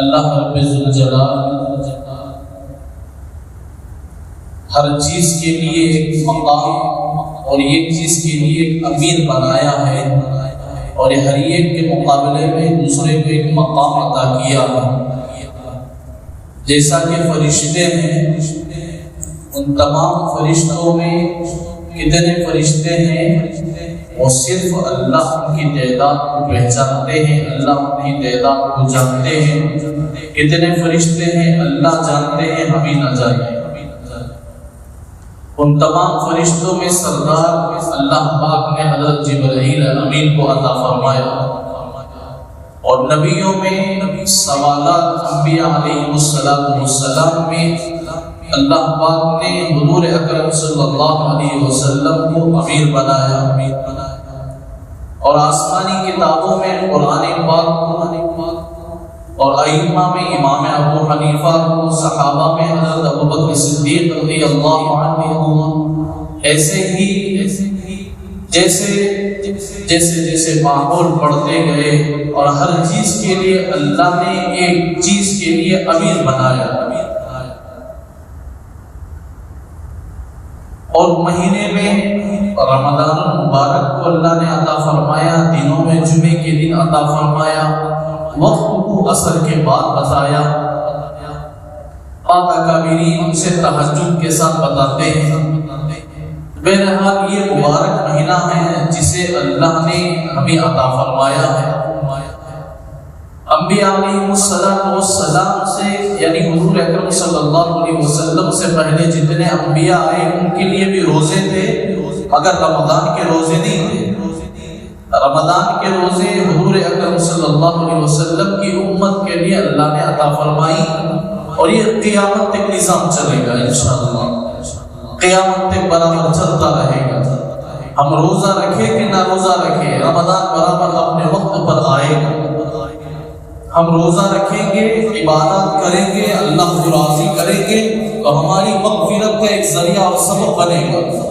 اللہ رب ذوالجلال ہر چیز کے لیے ایک مقام اور ایک چیز کے لیے ایک امیر بنایا ہے، اور ہر ایک کے مقابلے میں دوسرے کو ایک مقام عطا کیا ہے۔ جیسا کہ فرشتے ہیں، ان تمام فرشتوں میں کتنے فرشتے ہیں؟ وہ صرف اللہ کی تعداد کو پہچانتے ہیں، اللہ کی تعداد کو جانتے ہیں۔ کتنے فرشتے ہیں اللہ جانتے ہیں، ہم ہی نہ جانتے۔ ان تمام فرشتوں میں سردار اللہ پاک نے حضرت جبرائیل امین کو عطا فرمایا، اور نبیوں میں سوالات انبیاء علیہ السلام میں اللہ پاک نے حضور اکرم صلی اللہ علیہ وسلم کو امیر بنایا، اور آسمانی کتابوں میں قرآن پاک کو، اور ائمہ میں امام ابو حنیفہ کو، صحابہ میں حضرت ابوبکر صدیق رضی اللہ عنہ، ایسے ہی جیسے ماحول بڑھتے گئے، اور ہر چیز کے لیے اللہ نے ایک چیز کے لیے امیر بنایا۔ اور مہینے میں رمضان المبارک کو اللہ نے عطا فرمایا، دنوں میں جمعے کے دن عطا فرمایا، وقت کو عصر کے بعد بتایا۔ پاک اکابرین ان سے تہجد کے ساتھ بتاتے ہیں۔ بہرحال یہ مبارک مہینہ ہے جسے اللہ نے ہمیں عطا فرمایا ہے۔ انبیاء علیہ السلام سے، یعنی حضور اکرم صلی اللہ علیہ وسلم سے پہلے جتنے انبیاء آئے ان کے لیے بھی روزے تھے، مگر رمضان کے روزے نہیں تھے۔ رمضان کے روزے حضور اکرم صلی اللہ علیہ وسلم کی امت کے لیے اللہ نے عطا فرمائی، اور یہ قیامت تک نظام چلے گا انشاءاللہ، قیامت تک برابر چلتا رہے گا۔ ہم روزہ رکھے کہ نہ روزہ رکھے، رمضان برابر اپنے وقت پر آئے گا۔ ہم روزہ رکھیں گے، عبادت کریں گے، اللہ کو راضی کریں گے، تو ہماری مغفرت کا ایک ذریعہ اور سبب بنے گا۔